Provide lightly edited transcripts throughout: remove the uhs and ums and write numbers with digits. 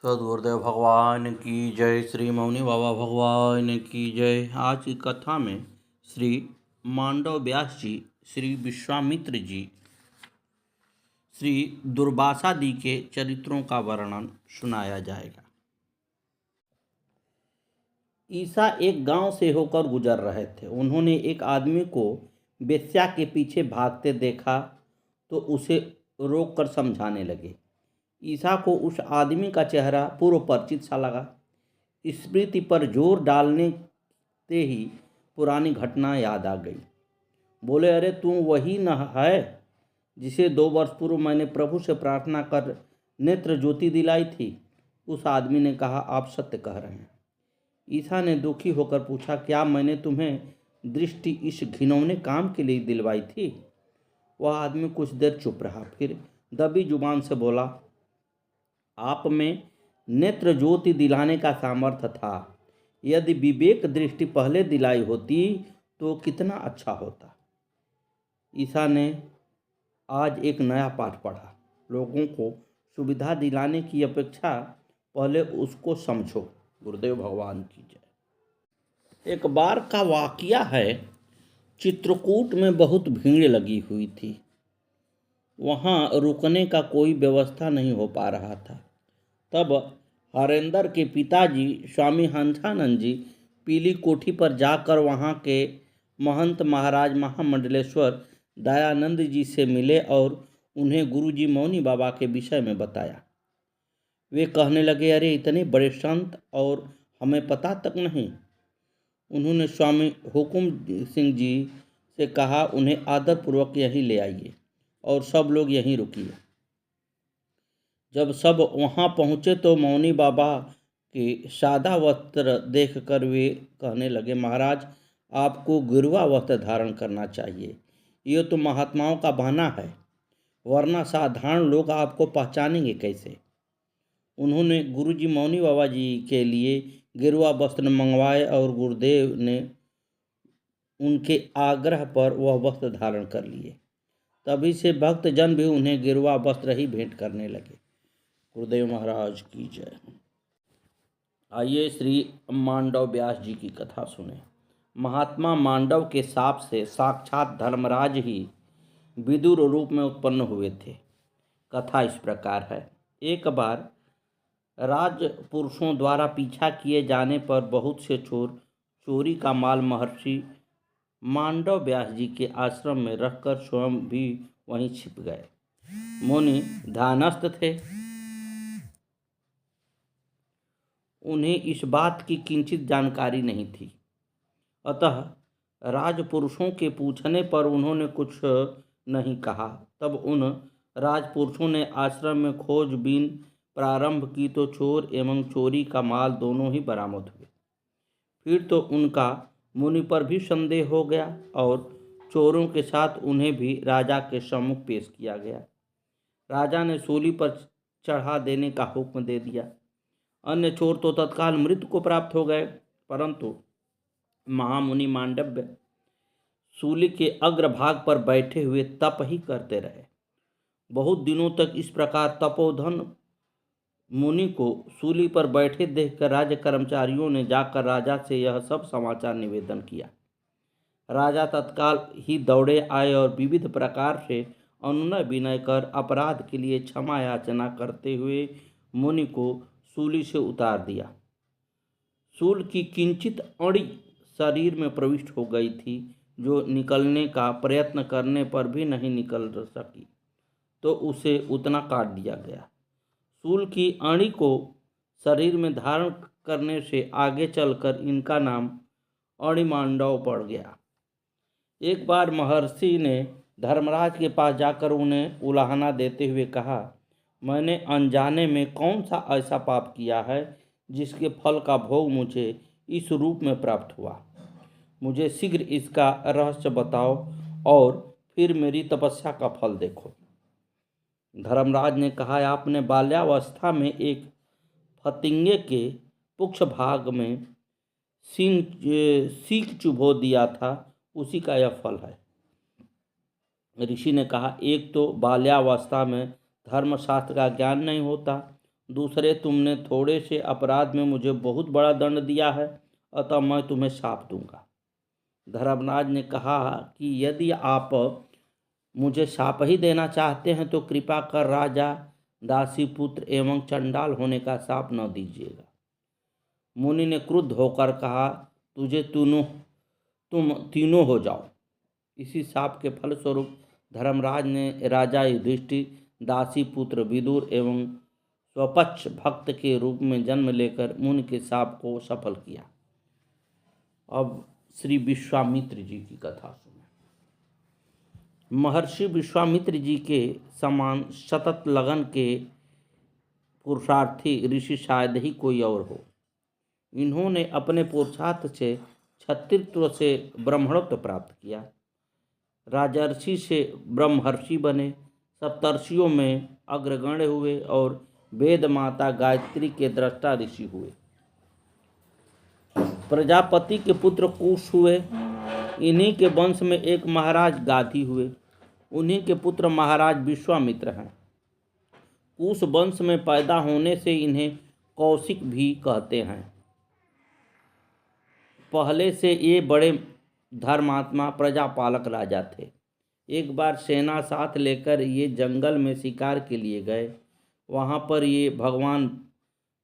सद्गुरुदेव भगवान की जय। श्री मौनी बाबा भगवान की जय। आज की कथा में श्री मांडव व्यास जी, श्री विश्वामित्र जी, श्री दुर्वासादि के चरित्रों का वर्णन सुनाया जाएगा। ईसा एक गांव से होकर गुजर रहे थे। उन्होंने एक आदमी को वेश्या के पीछे भागते देखा तो उसे रोककर समझाने लगे। ईसा को उस आदमी का चेहरा पूर्व परिचित सा लगा। स्मृति पर जोर डालने से ही पुरानी घटना याद आ गई। बोले, अरे तू वही न है जिसे 2 वर्ष पूर्व मैंने प्रभु से प्रार्थना कर नेत्र ज्योति दिलाई थी। उस आदमी ने कहा, आप सत्य कह रहे हैं। ईसा ने दुखी होकर पूछा, क्या मैंने तुम्हें दृष्टि इस घिनौने काम के लिए दिलवाई थी? वह आदमी कुछ देर चुप रहा, फिर दबी जुबान से बोला, आप में नेत्र ज्योति दिलाने का सामर्थ्य था। यदि विवेक दृष्टि पहले दिलाई होती तो कितना अच्छा होता। ईसा ने आज एक नया पाठ पढ़ा। लोगों को सुविधा दिलाने की अपेक्षा पहले उसको समझो। गुरुदेव भगवान की जय। एक बार का वाकया है। चित्रकूट में बहुत भीड़ लगी हुई थी। वहाँ रुकने का कोई व्यवस्था नहीं हो पा रहा था। तब हरेंद्र के पिताजी स्वामी हंसानंद जी पीली कोठी पर जाकर वहाँ के महंत महाराज महामंडलेश्वर दयानंद जी से मिले और उन्हें गुरुजी मौनी बाबा के विषय में बताया। वे कहने लगे, अरे इतने बड़े संत और हमें पता तक नहीं। उन्होंने स्वामी हुकुम सिंह जी से कहा, उन्हें आदरपूर्वक यहीं ले आइए और सब लोग यहीं रुकिए। जब सब वहाँ पहुँचे तो मौनी बाबा के सादा वस्त्र देखकर वे कहने लगे, महाराज आपको गिरवा वस्त्र धारण करना चाहिए। ये तो महात्माओं का बहाना है, वरना साधारण लोग आपको पहचानेंगे कैसे। उन्होंने गुरुजी मौनी बाबा जी के लिए गिरवा वस्त्र मंगवाए और गुरुदेव ने उनके आग्रह पर वह वस्त्र धारण कर लिए। तभी से भक्तजन भी उन्हें गिरवा वस्त्र ही भेंट करने लगे। गुरुदेव महाराज की जय। आइए श्री मांडव व्यास जी की कथा सुने। महात्मा मांडव के शाप से साक्षात धर्मराज ही विदुर रूप में उत्पन्न हुए थे। कथा इस प्रकार है। एक बार राजपुरुषों द्वारा पीछा किए जाने पर बहुत से चोर चोरी का माल महर्षि मांडव व्यास जी के आश्रम में रखकर स्वयं भी वहीं छिप गए। मुनि ध्यानस्थ थे। उन्हें इस बात की किंचित जानकारी नहीं थी। अतः राजपुरुषों के पूछने पर उन्होंने कुछ नहीं कहा। तब उन राजपुरुषों ने आश्रम में खोजबीन प्रारंभ की तो चोर एवं चोरी का माल दोनों ही बरामद हुए। फिर तो उनका मुनि पर भी संदेह हो गया और चोरों के साथ उन्हें भी राजा के सम्मुख पेश किया गया। राजा ने सूली पर चढ़ा देने का हुक्म दे दिया। अन्य चोर तो तत्काल मृत्यु को प्राप्त हो गए, परंतु महामुनि मांडव्य सूली के अग्रभाग पर बैठे हुए तप ही करते रहे। बहुत दिनों तक इस प्रकार तपोधन मुनि को सूली पर बैठे देखकर राज्य कर्मचारियों ने जाकर राजा से यह सब समाचार निवेदन किया। राजा तत्काल ही दौड़े आए और विविध प्रकार से अनुनय विनय कर अपराध के लिए क्षमा याचना करते हुए मुनि को सूली से उतार दिया। सूल की किंचित अड़ी शरीर में प्रविष्ट हो गई थी, जो निकलने का प्रयत्न करने पर भी नहीं निकल सकी, तो उसे उतना काट दिया गया। सूल की अणी को शरीर में धारण करने से आगे चलकर इनका नाम अणिमांडव पड़ गया। एक बार महर्षि ने धर्मराज के पास जाकर उन्हें उलाहना देते हुए कहा, मैंने अनजाने में कौन सा ऐसा पाप किया है जिसके फल का भोग मुझे इस रूप में प्राप्त हुआ। मुझे शीघ्र इसका रहस्य बताओ और फिर मेरी तपस्या का फल देखो। धर्मराज ने कहा, आपने बाल्यावस्था में एक फतिंगे के पुच्छ भाग में सीख चुभो दिया था, उसी का यह फल है। ऋषि ने कहा, एक तो बाल्यावस्था में धर्मशास्त्र का ज्ञान नहीं होता, दूसरे, तुमने थोड़े से अपराध में मुझे बहुत बड़ा दंड दिया है, अतः मैं तुम्हें शाप दूंगा। धर्मराज ने कहा कि यदि आप मुझे शाप ही देना चाहते हैं तो कृपा कर राजा, दासी पुत्र एवं चंडाल होने का शाप न दीजिएगा। मुनि ने क्रुद्ध होकर कहा, तुम तीनों हो जाओ। इसी शाप के फलस्वरूप धर्मराज ने राजा युधिष्ठिर, दासी पुत्र विदुर एवं स्वपक्ष भक्त के रूप में जन्म लेकर मुनि के शाप को सफल किया। अब श्री विश्वामित्र जी की कथा सुने। महर्षि विश्वामित्र जी के समान सतत लगन के पुरुषार्थी ऋषि शायद ही कोई और हो। इन्होंने अपने पुरुषार्थ से क्षत्रित्व से ब्राह्मणत्व प्राप्त किया, राजर्षि से ब्रह्मर्षि बने, सप्तर्षियों में अग्रगण्य हुए और वेद माता गायत्री के दृष्टा ऋषि हुए। प्रजापति के पुत्र कुश हुए। इन्हीं के वंश में एक महाराज गाधी हुए। उन्हीं के पुत्र महाराज विश्वामित्र हैं। कुश वंश में पैदा होने से इन्हें कौशिक भी कहते हैं। पहले से ये बड़े धर्मात्मा प्रजापालक राजा थे। एक बार सेना साथ लेकर ये जंगल में शिकार के लिए गए। वहाँ पर ये भगवान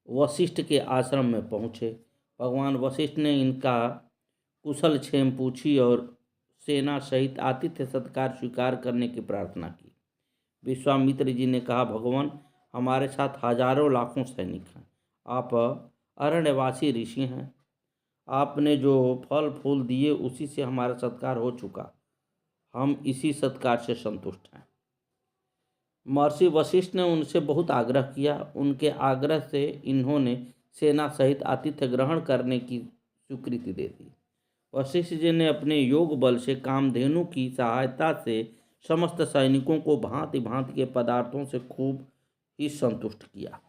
वशिष्ठ के आश्रम में पहुँचे। भगवान वशिष्ठ ने इनका कुशल क्षेम पूछी और सेना सहित आतिथ्य सत्कार स्वीकार करने की प्रार्थना की। विश्वामित्र जी ने कहा, भगवान, हमारे साथ हजारों लाखों सैनिक हैं। आप अरण्यवासी ऋषि हैं। आपने जो फल फूल दिए उसी से हमारा सत्कार हो चुका। हम इसी सत्कार से संतुष्ट हैं। महर्षि वशिष्ठ ने उनसे बहुत आग्रह किया। उनके आग्रह से इन्होंने सेना सहित आतिथ्य ग्रहण करने की स्वीकृति दे दी। वशिष्ठ जी ने अपने योग बल से कामधेनु की सहायता से समस्त सैनिकों को भांति भांति के पदार्थों से खूब ही संतुष्ट किया।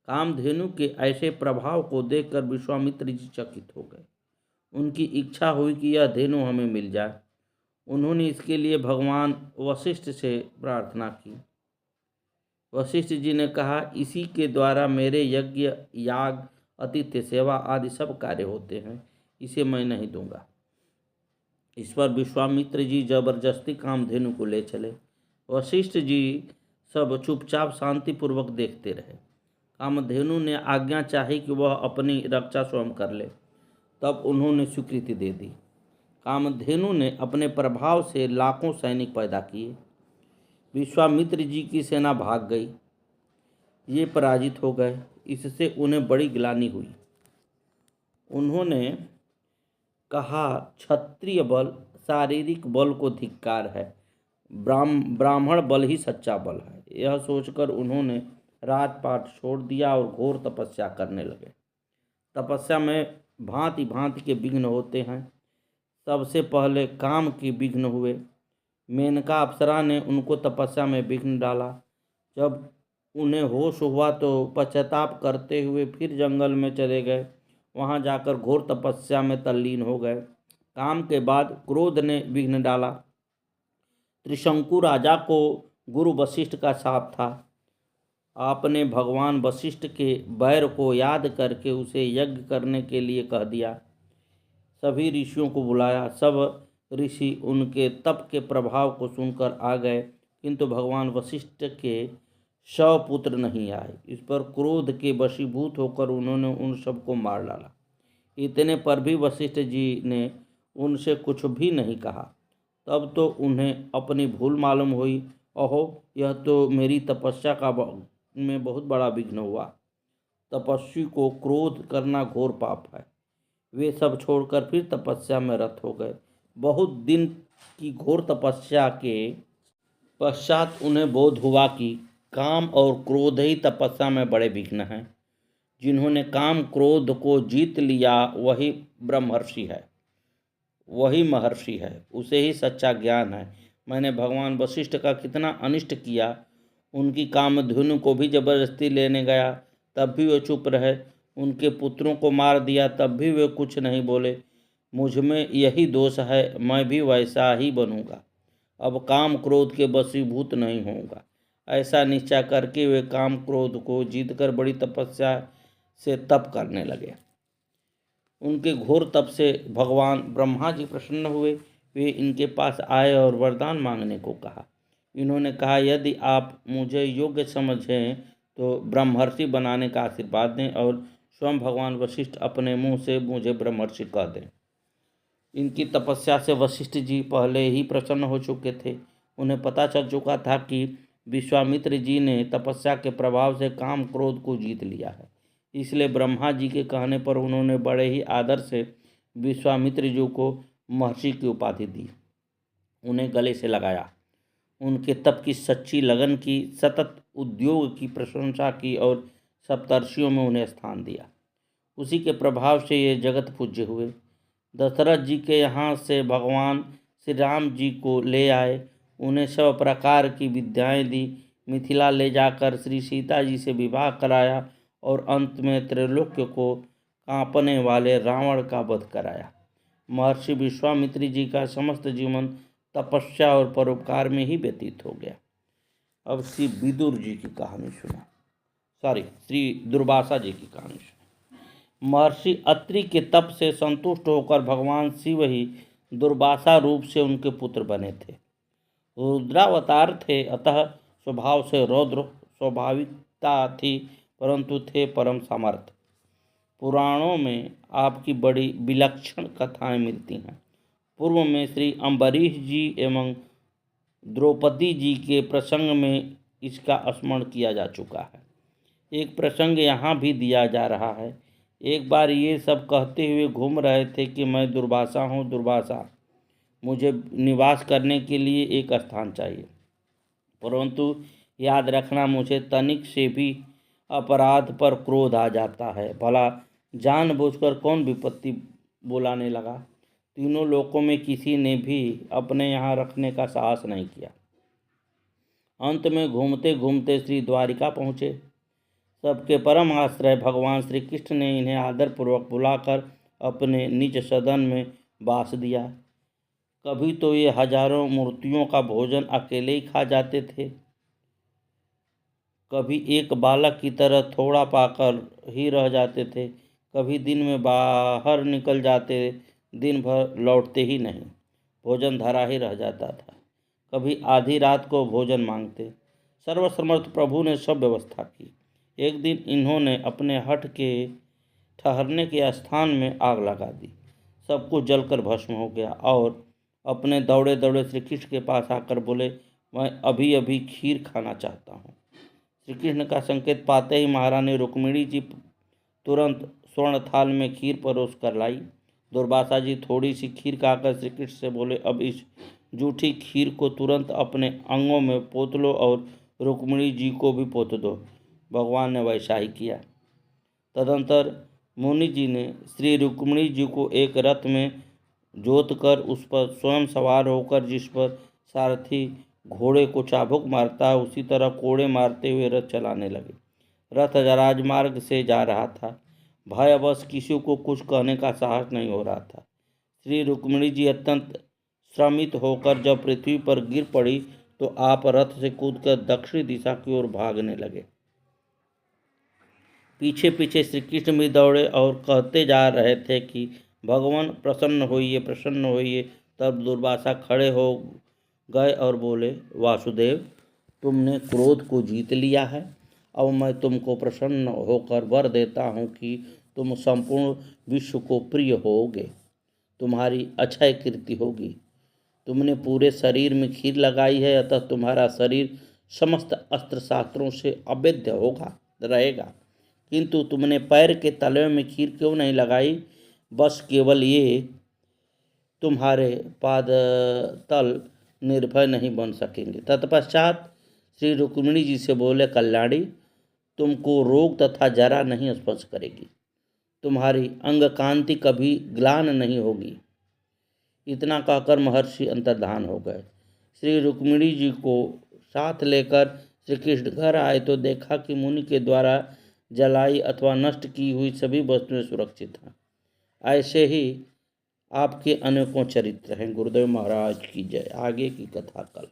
कामधेनु के ऐसे प्रभाव को देखकर विश्वामित्र जी चकित हो गए। उनकी इच्छा हुई कि यह धेनु हमें मिल जाए। उन्होंने इसके लिए भगवान वशिष्ठ से प्रार्थना की। वशिष्ठ जी ने कहा, इसी के द्वारा मेरे यज्ञ, याग, आतिथ्य सेवा आदि सब कार्य होते हैं। इसे मैं नहीं दूंगा। इस पर विश्वामित्र जी जबरदस्ती कामधेनु को ले चले। वशिष्ठ जी सब चुपचाप शांतिपूर्वक देखते रहे। कामधेनु ने आज्ञा चाही कि वह अपनी रक्षा स्वयं कर ले। तब उन्होंने स्वीकृति दे दी। कामधेनु ने अपने प्रभाव से लाखों सैनिक पैदा किए। विश्वामित्र जी की सेना भाग गई। ये पराजित हो गए। इससे उन्हें बड़ी ग्लानि हुई। उन्होंने कहा, क्षत्रिय बल शारीरिक बल को धिक्कार है, ब्राह्मण बल ही सच्चा बल है। यह सोचकर उन्होंने राजपाट छोड़ दिया और घोर तपस्या करने लगे। तपस्या में भांति भांति के विघ्न होते हैं। सबसे पहले काम के विघ्न हुए। मेनका अप्सरा ने उनको तपस्या में विघ्न डाला। जब उन्हें होश हुआ तो पश्चाताप करते हुए फिर जंगल में चले गए। वहां जाकर घोर तपस्या में तल्लीन हो गए। काम के बाद क्रोध ने विघ्न डाला। त्रिशंकु राजा को गुरु वशिष्ठ का शाप था। आपने भगवान वशिष्ठ के बैर को याद करके उसे यज्ञ करने के लिए कह दिया। सभी ऋषियों को बुलाया। सब ऋषि उनके तप के प्रभाव को सुनकर आ गए, किंतु भगवान वशिष्ठ के 100 पुत्र नहीं आए। इस पर क्रोध के वशीभूत होकर उन्होंने उन सबको मार डाला। इतने पर भी वशिष्ठ जी ने उनसे कुछ भी नहीं कहा। तब तो उन्हें अपनी भूल मालूम हुई। ओहो, यह तो मेरी तपस्या का में बहुत बड़ा विघ्न हुआ। तपस्वी को क्रोध करना घोर पाप है। वे सब छोड़कर फिर तपस्या में रत हो गए। बहुत दिन की घोर तपस्या के पश्चात उन्हें बोध हुआ कि काम और क्रोध ही तपस्या में बड़े विघ्न हैं। जिन्होंने काम क्रोध को जीत लिया वही ब्रह्मर्षि है, वही महर्षि है, उसे ही सच्चा ज्ञान है। मैंने भगवान वशिष्ठ का कितना अनिष्ट किया। उनकी कामधेनु को भी जबरदस्ती लेने गया, तब भी वे चुप रहे। उनके पुत्रों को मार दिया, तब भी वे कुछ नहीं बोले। मुझ में यही दोष है, मैं भी वैसा ही बनूंगा। अब काम क्रोध के वशीभूत नहीं होऊंगा। ऐसा निश्चय करके वे काम क्रोध को जीतकर बड़ी तपस्या से तप करने लगे। उनके घोर तप से भगवान ब्रह्मा जी प्रसन्न हुए। वे इनके पास आए और वरदान मांगने को कहा। इन्होंने कहा, यदि आप मुझे योग्य समझें तो ब्रह्मर्षि बनाने का आशीर्वाद दें और स्वयं भगवान वशिष्ठ अपने मुंह से मुझे ब्रह्मर्षि कह दें। इनकी तपस्या से वशिष्ठ जी पहले ही प्रसन्न हो चुके थे। उन्हें पता चल चुका था कि विश्वामित्र जी ने तपस्या के प्रभाव से काम क्रोध को जीत लिया है। इसलिए ब्रह्मा जी के कहने पर उन्होंने बड़े ही आदर से विश्वामित्र जी को महर्षि की उपाधि दी, उन्हें गले से लगाया, उनके तप की सच्ची लगन की, सतत उद्योग की प्रशंसा की और सप्तर्षियों में उन्हें स्थान दिया। उसी के प्रभाव से ये जगत पूज्य हुए। दशरथ जी के यहाँ से भगवान श्री राम जी को ले आए, उन्हें सब प्रकार की विद्याएं दी, मिथिला ले जाकर श्री सीता जी से विवाह कराया और अंत में त्रैलोक्य को कांपने वाले रावण का वध कराया। महर्षि विश्वामित्र जी का समस्त जीवन तपस्या और परोपकार में ही व्यतीत हो गया। अब श्री विदुर जी की कहानी सुना, श्री दुर्वासा जी की कहानी सुना। महर्षि अत्रि के तप से संतुष्ट होकर भगवान शिव ही दुर्वासा रूप से उनके पुत्र बने थे। रुद्रावतार थे, अतः स्वभाव से रौद्र स्वाभाविकता थी, परंतु थे परम सामर्थ्य। पुराणों में आपकी बड़ी विलक्षण कथाएं मिलती हैं। पूर्व में श्री अम्बरीश जी एवं द्रौपदी जी के प्रसंग में इसका स्मरण किया जा चुका है। एक प्रसंग यहाँ भी दिया जा रहा है। एक बार ये सब कहते हुए घूम रहे थे कि मैं दुर्वासा हूँ, दुर्वासा, मुझे निवास करने के लिए एक स्थान चाहिए, परंतु याद रखना मुझे तनिक से भी अपराध पर क्रोध आ जाता है। भला जानबूझकर कौन विपत्ति बुलाने लगा। तीनों लोकों में किसी ने भी अपने यहाँ रखने का साहस नहीं किया। अंत में घूमते घूमते श्री द्वारिका पहुँचे। सबके परम आश्रय भगवान श्री कृष्ण ने इन्हें आदरपूर्वक बुलाकर अपने निज सदन में वास दिया। कभी तो ये हजारों मूर्तियों का भोजन अकेले ही खा जाते थे, कभी एक बालक की तरह थोड़ा पाकर ही रह जाते थे, कभी दिन में बाहर निकल जाते, दिन भर लौटते ही नहीं, भोजन धरा ही रह जाता था, कभी आधी रात को भोजन मांगते। सर्वसमर्थ प्रभु ने सब व्यवस्था की। एक दिन इन्होंने अपने हट के ठहरने के स्थान में आग लगा दी। सब कुछ जलकर भस्म हो गया और अपने दौड़े दौड़े श्री कृष्ण के पास आकर बोले, मैं अभी अभी खीर खाना चाहता हूँ। श्री कृष्ण का संकेत पाते ही महारानी रुक्मिणी जी तुरंत स्वर्ण थाल में खीर परोस कर लाई। दुर्वासा जी थोड़ी सी खीर खाकर श्री कृष्ण से बोले, अब इस जूठी खीर को तुरंत अपने अंगों में पोत लो और रुक्मिणी जी को भी पोत दो। भगवान ने वैसा ही किया। तदंतर मुनि जी ने श्री रुक्मिणी जी को एक रथ में जोत कर उस पर स्वयं सवार होकर, जिस पर सारथी घोड़े को चाबुक मारता है उसी तरह कोड़े मारते हुए रथ चलाने लगे। रथ राजमार्ग से जा रहा था। भयवश किसी को कुछ कहने का साहस नहीं हो रहा था। श्री रुक्मिणी जी अत्यंत श्रमित होकर जब पृथ्वी पर गिर पड़ी तो आप रथ से कूदकर दक्षिण दिशा की ओर भागने लगे। पीछे पीछे श्री कृष्ण भी दौड़े और कहते जा रहे थे कि भगवान प्रसन्न होइए, प्रसन्न होइए। तब दुर्वासा खड़े हो गए और बोले, वासुदेव, तुमने क्रोध को जीत लिया है। अब मैं तुमको प्रसन्न होकर वर देता हूँ कि तुम संपूर्ण विश्व को प्रिय होगे, तुम्हारी अक्षय कीर्ति होगी। तुमने पूरे शरीर में खीर लगाई है, अतः तुम्हारा शरीर समस्त अस्त्र शास्त्रों से अभेद्य होगा रहेगा। किंतु तुमने पैर के तलवे में खीर क्यों नहीं लगाई? बस केवल ये तुम्हारे पाद तल निर्भय नहीं बन सकेंगे। तत्पश्चात श्री रुक्मिणी जी से बोले, कल्याणी, तुमको रोग तथा जरा नहीं स्पर्श करेगी, तुम्हारी अंग कांति कभी ग्लान नहीं होगी। इतना कहकर महर्षि अंतर्धान हो गए। श्री रुक्मिणी जी को साथ लेकर श्री कृष्ण घर आए तो देखा कि मुनि के द्वारा जलाई अथवा नष्ट की हुई सभी वस्तुएं सुरक्षित हैं। ऐसे ही आपके अनेकों चरित्र हैं। गुरुदेव महाराज की जय। आगे की कथा कल।